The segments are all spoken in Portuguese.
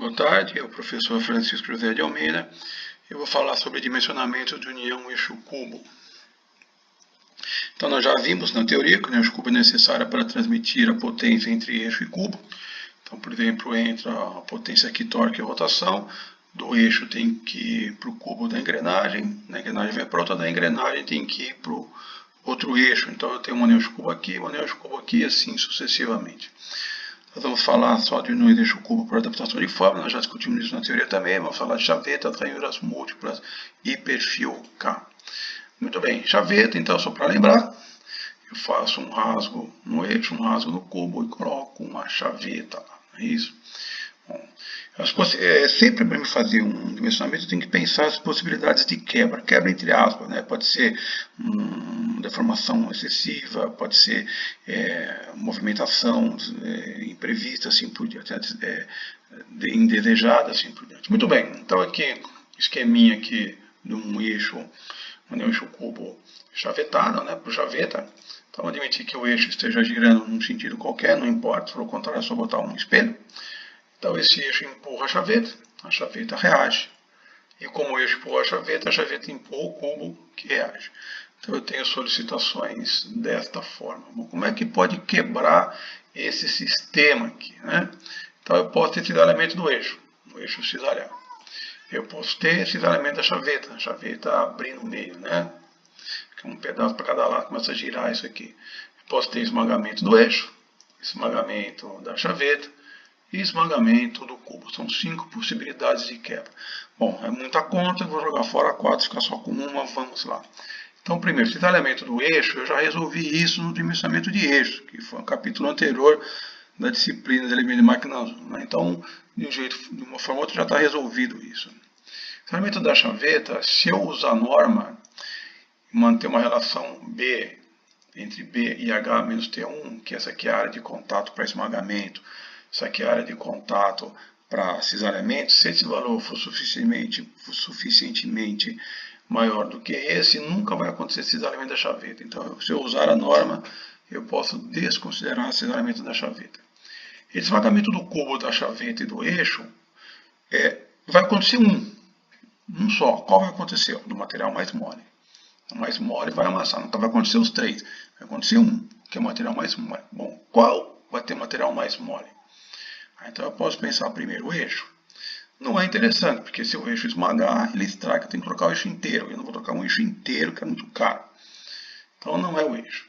Boa tarde, eu, professor Francisco José de Almeida. Eu vou falar sobre dimensionamento de união eixo-cubo. Então, nós já vimos na teoria que o eixo-cubo é necessário para transmitir a potência entre eixo e cubo. Então, por exemplo, entra a potência aqui, torque e rotação. Do eixo tem que ir para o cubo da engrenagem vai para outra da engrenagem, tem que ir para o outro eixo. Então, eu tenho um anel eixo-cubo aqui, um anel eixo-cubo aqui e assim sucessivamente. Nós vamos falar só de unir eixo-cubo por adaptação de forma, nós já discutimos isso na teoria também. Vamos falar de chaveta, ranhuras múltiplas e perfil K. Muito bem, chaveta, então, só para lembrar, eu faço um rasgo no eixo, um rasgo no cubo e coloco uma chaveta lá, não é isso? Bom, sempre para fazer um dimensionamento eu tenho que pensar as possibilidades de quebra. Quebra entre aspas, né? Pode ser deformação excessiva, pode ser movimentação imprevista, assim por diante, indesejada, assim por diante. Muito bem, então aqui, esqueminha aqui de um eixo cubo chavetado, né, por chaveta. Então, admitir que o eixo esteja girando num sentido qualquer, não importa, se for o contrário é só botar um espelho. Então, esse eixo empurra a chaveta reage. E como o eixo empurra a chaveta empurra o cubo que reage. Então, eu tenho solicitações desta forma. Bom, como é que pode quebrar esse sistema aqui, né? Então, eu posso ter esse elemento do eixo, o eixo cisalhar. Eu posso ter esse elemento da chaveta, a chaveta abrir no meio, né? Um pedaço para cada lado, começa a girar isso aqui. Eu posso ter esmagamento do eixo, esmagamento da chaveta e esmagamento do cubo. São 5 possibilidades de quebra. Bom, é muita conta, eu vou jogar fora 4, ficar só com uma, vamos lá. Então, primeiro, esse elemento do eixo, eu já resolvi isso no dimensionamento de eixo, que foi um capítulo anterior da disciplina de elemento de máquinas. Então, de uma forma ou outra, já está resolvido isso. O elemento da chaveta, se eu usar a norma, manter uma relação B entre B e H menos T1, que essa aqui é a área de contato para esmagamento, essa aqui é a área de contato para cisalhamento, se esse valor for suficientemente maior do que esse, nunca vai acontecer cisalhamento da chaveta. Então, se eu usar a norma, eu posso desconsiderar o cisalhamento da chaveta. Esse esmagamento do cubo da chaveta e do eixo vai acontecer um só. Qual vai acontecer? Do material mais mole. O mais mole vai amassar. Nunca vai acontecer os três. Vai acontecer um, que é o material mais mole. Bom, qual vai ter material mais mole? Então eu posso pensar primeiro o eixo. Não é interessante, porque se o eixo esmagar, ele estraga. Eu tenho que trocar o eixo inteiro. Eu não vou trocar um eixo inteiro, que é muito caro. Então não é o eixo.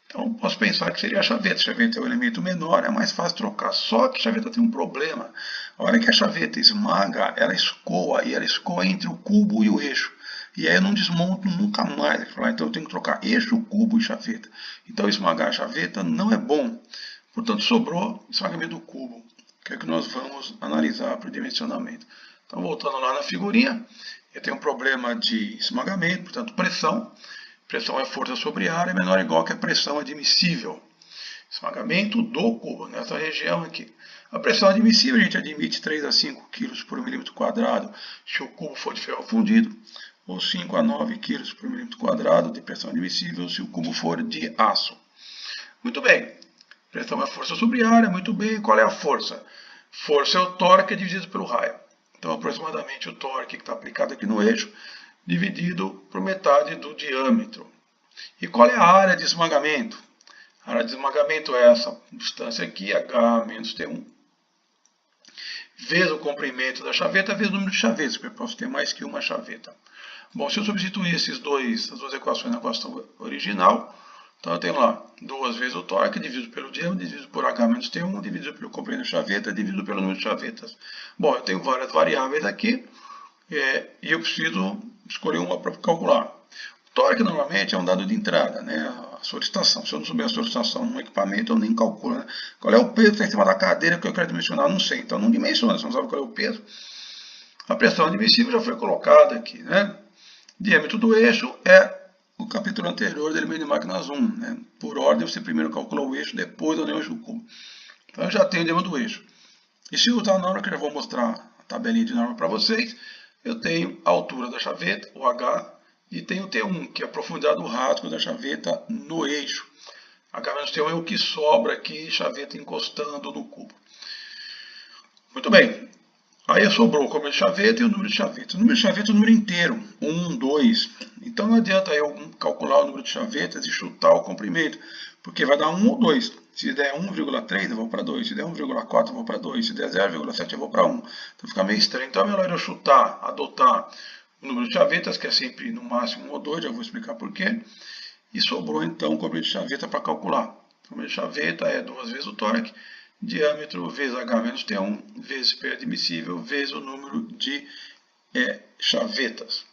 Então eu posso pensar que seria a chaveta. A chaveta é o elemento menor, é mais fácil trocar. Só que a chaveta tem um problema. A hora que a chaveta esmaga, ela escoa. E ela escoa entre o cubo e o eixo. E aí eu não desmonto nunca mais. Então eu tenho que trocar eixo, cubo e chaveta. Então esmagar a chaveta não é bom. Portanto, sobrou esmagamento do cubo, que é o que nós vamos analisar para o dimensionamento. Então, voltando lá na figurinha, eu tenho um problema de esmagamento, portanto, pressão. Pressão é força sobre área, menor ou igual que a pressão admissível. Esmagamento do cubo, nessa região aqui. A pressão admissível, a gente admite 3 a 5 kg por milímetro quadrado se o cubo for de ferro fundido, ou 5 a 9 kg por milímetro quadrado de pressão admissível se o cubo for de aço. Muito bem. Pressão é força sobre área, muito bem. Qual é a força? Força é o torque dividido pelo raio. Então, aproximadamente o torque que está aplicado aqui no eixo, dividido por metade do diâmetro. E qual é a área de esmagamento? A área de esmagamento é essa distância aqui, H menos T1, vezes o comprimento da chaveta, vezes o número de chavetas, porque eu posso ter mais que uma chaveta. Bom, se eu substituir essas duas equações na equação original, então eu tenho lá 2 vezes o torque, dividido pelo diâmetro, dividido por H menos T1, dividido pelo comprimento da chaveta, dividido pelo número de chavetas. Bom, eu tenho várias variáveis aqui, e eu preciso escolher uma para calcular. O torque normalmente é um dado de entrada, né? A solicitação. Se eu não souber a solicitação no equipamento, eu nem calculo, né? Qual é o peso que está em cima da cadeira que eu quero dimensionar? Não sei, então não dimensiona, se não sabe qual é o peso. A pressão admissível já foi colocada aqui, né? Diâmetro do eixo é o capítulo anterior do elemento de máquinas 1. Né? Por ordem, você primeiro calcula o eixo, depois o eixo cubo. Então eu já tenho o diâmetro do eixo. E se eu usar a norma, que eu já vou mostrar a tabelinha de norma para vocês, eu tenho a altura da chaveta, o H, e tenho o T1, que é a profundidade do rasgo da chaveta no eixo. H menos T1 é o que sobra aqui, chaveta encostando no cubo. Muito bem. Aí sobrou o comprimento de chaveta e o número de chavetas. O número de chavetas é o número inteiro, 1, 2. Então não adianta eu calcular o número de chavetas e chutar o comprimento, porque vai dar 1 ou 2. Se der 1,3 eu vou para 2, se der 1,4 eu vou para 2, se der 0,7 eu vou para 1. Então fica meio estranho. Então é melhor eu chutar, adotar o número de chavetas, que é sempre no máximo 1 ou 2, já vou explicar por quê. E sobrou então o comprimento de chaveta para calcular. O comprimento de chaveta é 2 vezes o torque, diâmetro vezes H menos T1, vezes P admissível, vezes o número de chavetas.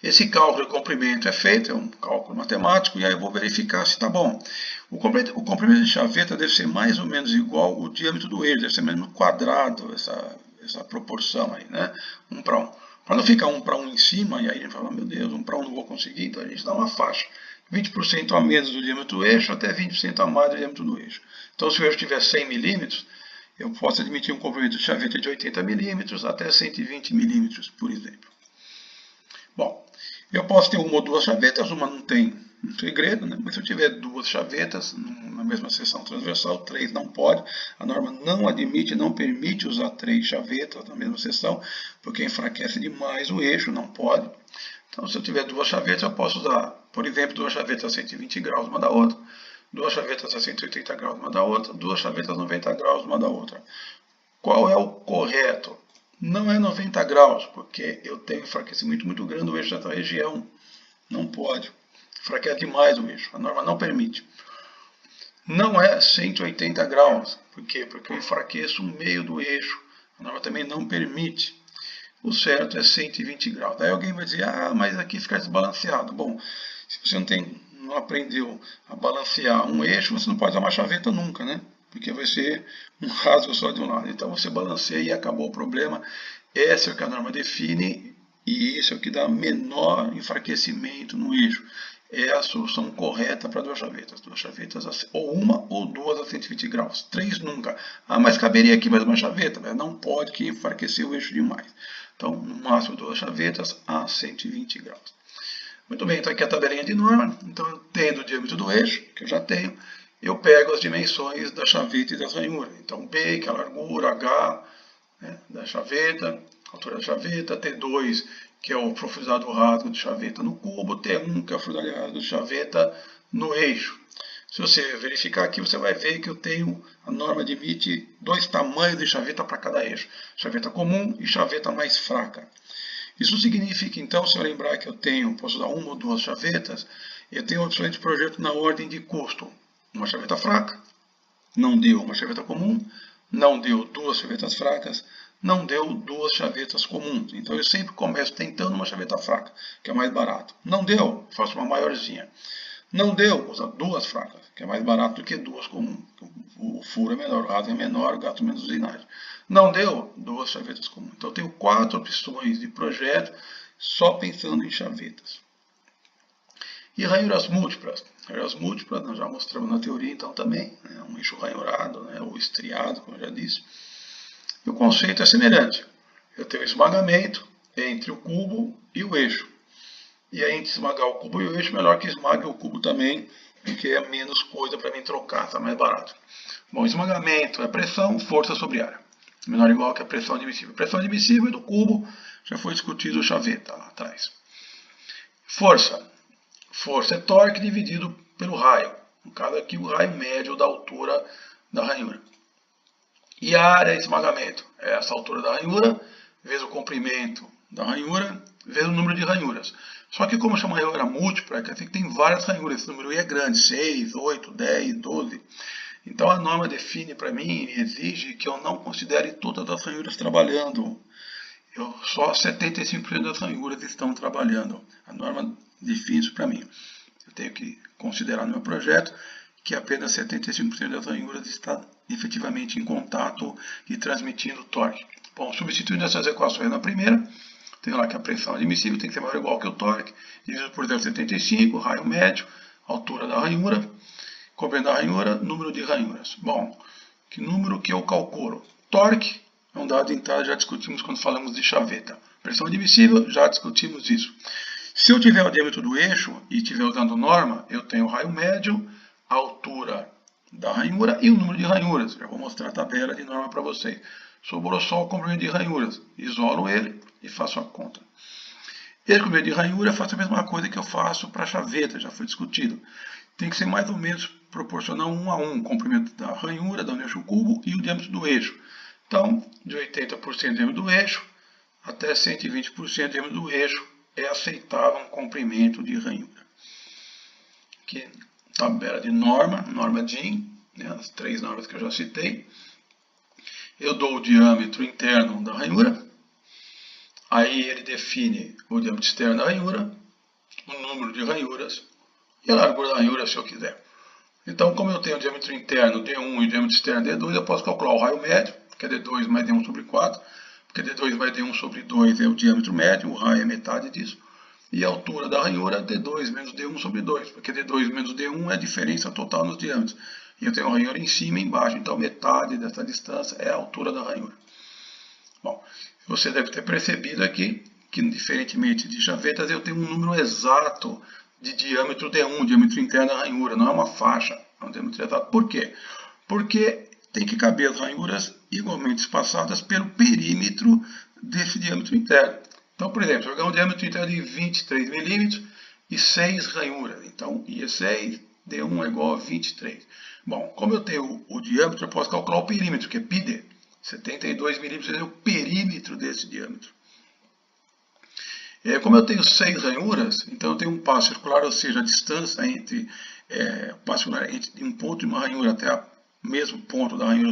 Esse cálculo de comprimento é feito, é um cálculo matemático, e aí eu vou verificar se está bom. O comprimento de chaveta deve ser mais ou menos igual ao diâmetro do eixo, deve ser menos quadrado essa proporção aí, né? 1 para 1. Para não ficar 1 para 1 em cima, e aí a gente fala, meu Deus, 1 para 1 não vou conseguir, então a gente dá uma faixa. 20% a menos do diâmetro do eixo até 20% a mais do diâmetro do eixo. Então, se o eixo tiver 100 milímetros, eu posso admitir um comprimento de chaveta de 80 milímetros até 120 milímetros, por exemplo. Bom, eu posso ter uma ou duas chavetas, uma não tem um segredo, né? Mas se eu tiver duas chavetas na mesma seção transversal, 3 não pode. A norma não admite, não permite usar 3 chavetas na mesma seção, porque enfraquece demais o eixo, não pode. Então, se eu tiver duas chavetas, eu posso usar, por exemplo, duas chavetas a 120 graus uma da outra, duas chavetas a 180 graus uma da outra, duas chavetas a 90 graus uma da outra. Qual é o correto? Não é 90 graus, porque eu tenho enfraquecimento muito grande do eixo dessa região. Não pode. Enfraquece demais o eixo. A norma não permite. Não é 180 graus. Por quê? Porque eu enfraqueço o meio do eixo. A norma também não permite. O certo é 120 graus. Daí alguém vai dizer, mas aqui fica desbalanceado. Bom, se você não aprendeu a balancear um eixo, você não pode usar uma chaveta nunca, né? Porque vai ser um rasgo só de um lado. Então você balanceia e acabou o problema. Essa é o que a norma define e isso é o que dá menor enfraquecimento no eixo. É a solução correta para duas chavetas. Duas chavetas, ou uma ou duas a 120 graus. 3 nunca. Mas caberia aqui mais uma chaveta. Não pode, que enfraquecer o eixo demais. Então, no máximo duas chavetas a 120 graus. Muito bem, então aqui é a tabelinha de norma. Então, tendo o diâmetro do eixo, que eu já tenho, eu pego as dimensões da chaveta e das ranhuras. Então, B, que é a largura, H, né, da chaveta, altura da chaveta, T2, que é a profundidade do rasgo de chaveta no cubo, T1, que é a profundidade do rasgo de chaveta no eixo. Se você verificar aqui, você vai ver que eu tenho, a norma admite 2 tamanhos de chaveta para cada eixo. Chaveta comum e chaveta mais fraca. Isso significa, então, se eu lembrar que posso usar uma ou duas chavetas, eu tenho opções de projeto na ordem de custo. Uma chaveta fraca, não deu uma chaveta comum, não deu duas chavetas fracas, não deu duas chavetas comuns. Então eu sempre começo tentando uma chaveta fraca, que é mais barato. Não deu, faço uma maiorzinha. Não deu, usa duas fracas, que é mais barato do que duas comuns. O furo é menor, o rasgo é menor, gasto menos usinagem. Não deu, duas chavetas comuns. Então eu tenho 4 opções de projeto só pensando em chavetas. E ranhuras múltiplas. Ranhuras múltiplas nós já mostramos na teoria, então também, né, um eixo ranhurado, né, ou estriado, como eu já disse. E o conceito é semelhante. Eu tenho esmagamento entre o cubo e o eixo. E aí, entre esmagar o cubo e o eixo, melhor que esmague o cubo também, porque é menos coisa para mim trocar, está mais barato. Bom, esmagamento é pressão, força sobre área. Menor ou igual que a pressão admissível. Pressão admissível do cubo, já foi discutido o chaveta lá atrás. Força. Força é torque dividido pelo raio. No caso aqui, o raio médio da altura da ranhura. E a área é esmagamento. É essa altura da ranhura, vezes o comprimento da ranhura, vezes o número de ranhuras. Só que como chama ranhura múltipla, quer dizer que tem várias ranhuras. Esse número aí é grande, 6, 8, 10, 12. Então a norma define para mim e exige que eu não considere todas as ranhuras trabalhando. Só 75% das ranhuras estão trabalhando. A norma define isso para mim. Eu tenho que considerar no meu projeto que apenas 75% das ranhuras está efetivamente em contato e transmitindo torque. Bom, substituindo essas equações na primeira, tenho lá que a pressão admissível tem que ser maior ou igual que o torque, dividido por 0,75, raio médio, altura da ranhura, comprimento da ranhura, número de ranhuras. Bom, que número que eu calculo? Torque é um dado de entrada, já discutimos quando falamos de chaveta. Pressão admissível, já discutimos isso. Se eu tiver o diâmetro do eixo e estiver usando norma, eu tenho o raio médio, a altura da ranhura e o número de ranhuras. Já vou mostrar a tabela de norma para vocês. Sobrou só o comprimento de ranhuras. Isolo ele e faço a conta. Esse comprimento de ranhura eu faço a mesma coisa que eu faço para a chaveta, já foi discutido. Tem que ser mais ou menos proporcional 1 a 1, o comprimento da ranhura, da união eixo cubo e o diâmetro do eixo. Então, de 80% do diâmetro do eixo até 120% do diâmetro do eixo é aceitável um comprimento de ranhura. Aqui, tabela de norma DIN, né, as 3 normas que eu já citei. Eu dou o diâmetro interno da ranhura, aí ele define o diâmetro externo da ranhura, o número de ranhuras e a largura da ranhura se eu quiser. Então, como eu tenho o diâmetro interno D1 e o diâmetro externo D2, eu posso calcular o raio médio, que é D2 mais D1 sobre 4, porque D2 mais D1 sobre 2 é o diâmetro médio, o raio é metade disso. E a altura da ranhura é D2 menos D1 sobre 2, porque D2 menos D1 é a diferença total nos diâmetros. E eu tenho a ranhura em cima e embaixo, então metade dessa distância é a altura da ranhura. Bom, você deve ter percebido aqui que, diferentemente de chavetas, eu tenho um número exato de diâmetro D1, diâmetro interno da ranhura, não é uma faixa, é um diâmetro exato. Por quê? Porque tem que caber as ranhuras igualmente espaçadas pelo perímetro desse diâmetro interno. Então, por exemplo, se eu pegar um diâmetro interno de 23 milímetros e 6 ranhuras, então I é 6, D1 é igual a 23. Bom, como eu tenho o diâmetro, eu posso calcular o perímetro, que é πd. 72 milímetros é o perímetro desse diâmetro. Como eu tenho 6 ranhuras, então eu tenho um passo circular, ou seja, a distância entre passo circular entre um ponto de uma ranhura até o mesmo ponto da ranhura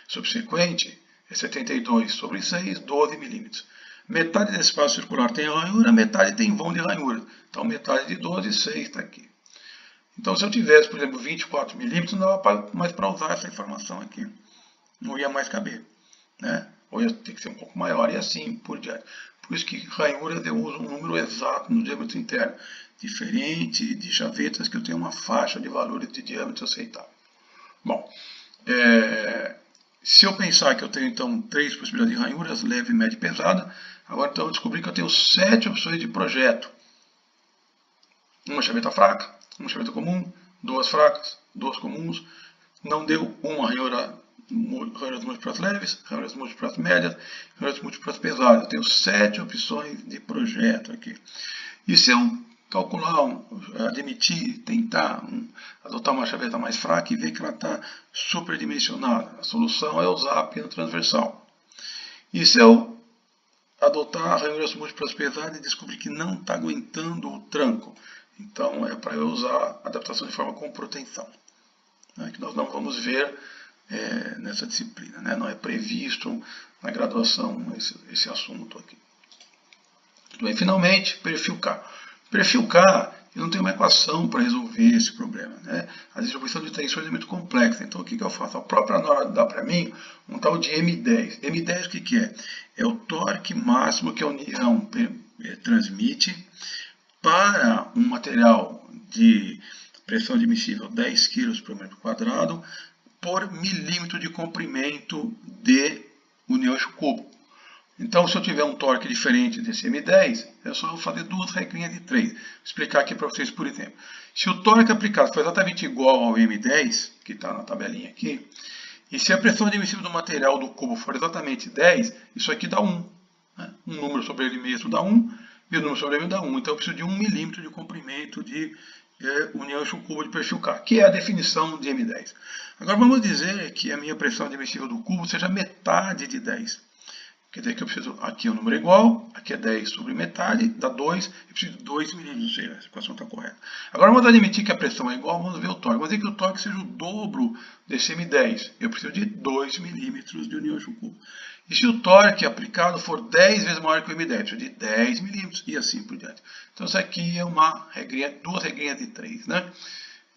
subsequente é 72 sobre 6, 12 milímetros. Metade desse espaço circular tem ranhura, metade tem vão de ranhura. Então metade de 12, 6 está aqui. Então se eu tivesse, por exemplo, 24 milímetros, não dava mais para usar essa informação aqui. Não ia mais caber, né? Ou ia ter que ser um pouco maior e assim por diante. Por isso que ranhuras eu uso um número exato no diâmetro interno, diferente de chavetas que eu tenho uma faixa de valores de diâmetro aceitável. Bom, se eu pensar que eu tenho então 3 possibilidades de ranhuras, leve, média e pesada, agora então eu descobri que eu tenho 7 opções de projeto. Uma chaveta fraca, uma chaveta comum, 2 fracas, 2 comuns, não deu uma ranhuras múltiplas leves, ranhuras múltiplas médias, ranhuras múltiplas pesadas. Eu tenho 7 opções de projeto aqui. E se eu calcular, admitir, tentar adotar uma chaveta mais fraca e ver que ela está superdimensionada, a solução é usar a pino transversal. E se eu adotar ranhuras múltiplas pesadas e descobrir que não está aguentando o tranco, então é para eu usar adaptação de forma com proteção, né, que nós não vamos ver nessa disciplina, né? Não é previsto na graduação esse assunto aqui. Muito bem, finalmente, perfil K. Perfil K, eu não tenho uma equação para resolver esse problema, né? A distribuição de tensões é muito complexa, então o que eu faço? A própria norma dá para mim um tal de M10. M10 o que é? É o torque máximo que a união transmite para um material de pressão admissível 10 kg por metro quadrado por milímetro de comprimento de união eixo cubo. Então, se eu tiver um torque diferente desse M10, é só eu fazer 2 regrinhas de 3. Vou explicar aqui para vocês por exemplo. Se o torque aplicado for exatamente igual ao M10, que está na tabelinha aqui, e se a pressão admissível do material do cubo for exatamente 10, isso aqui dá 1. Né? Um número sobre ele mesmo dá 1, e o número sobre ele dá 1. Então, eu preciso de 1 milímetro de comprimento de união eixo cubo de perfil K, que é a definição de M10. Agora vamos dizer que a minha pressão admissível do cubo seja metade de 10. Quer dizer que eu preciso, aqui o número é igual, aqui é 10 sobre metade, dá 2, eu preciso de 2 milímetros, essa equação está correta. Agora vamos admitir que a pressão é igual, vamos ver o torque. Vamos dizer que o torque seja o dobro desse M10, eu preciso de 2 milímetros de união eixo cubo. E se o torque aplicado for 10 vezes maior que o M10, eu preciso de 10 milímetros e assim por diante. Então isso aqui é uma regrinha, 2 regrinhas de 3, né?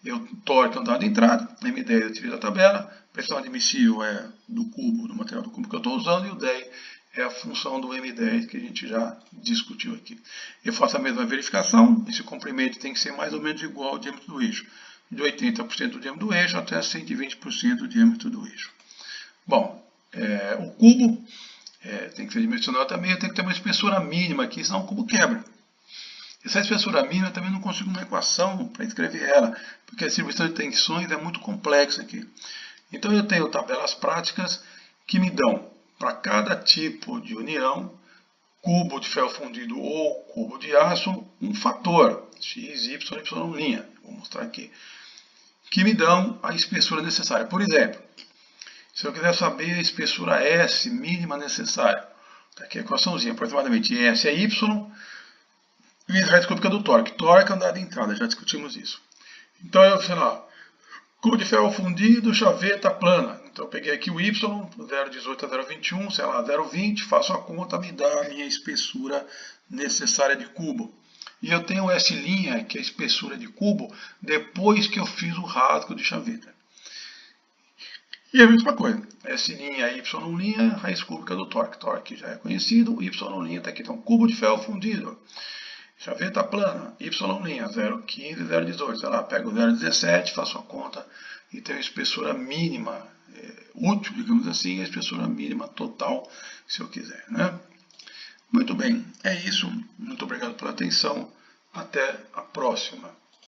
O torque é um dado de entrada, M10 eu tirei da tabela, pressão admissível é do cubo, do material do cubo que eu estou usando, e o 10 é a função do M10 que a gente já discutiu aqui. Eu faço a mesma verificação, esse comprimento tem que ser mais ou menos igual ao diâmetro do eixo, de 80% do diâmetro do eixo até 120% do diâmetro do eixo. Bom, o cubo tem que ser dimensionado também, tem que ter uma espessura mínima aqui, senão o cubo quebra. Essa espessura mínima eu também não consigo uma equação para escrever ela, porque a distribuição de tensões é muito complexa aqui. Então eu tenho tabelas práticas que me dão, para cada tipo de união, cubo de ferro fundido ou cubo de aço, um fator, x, y, y'. Vou mostrar aqui. Que me dão a espessura necessária. Por exemplo, se eu quiser saber a espessura S mínima necessária, está aqui a equaçãozinha, aproximadamente S é Y, vezes a raiz cúbica do torque. Torque é a andada de entrada, já discutimos isso. Então eu, sei lá, cubo de ferro fundido, chaveta plana. Então eu peguei aqui o Y, 0,18 a 0,21, sei lá, 0,20, faço a conta, me dá a minha espessura necessária de cubo. E eu tenho S', que é a espessura de cubo, depois que eu fiz o rasgo de chaveta. E a mesma coisa, S', Y', raiz cúbica do torque. Torque já é conhecido, Y' está aqui. Então, cubo de ferro fundido, chaveta plana, Y', 0,15, 0,18. Sei lá, pego 0,17, faço a conta e tenho a espessura mínima, útil, digamos assim, a espessura mínima total, se eu quiser, né? Muito bem, é isso. Muito obrigado pela atenção. Até a próxima.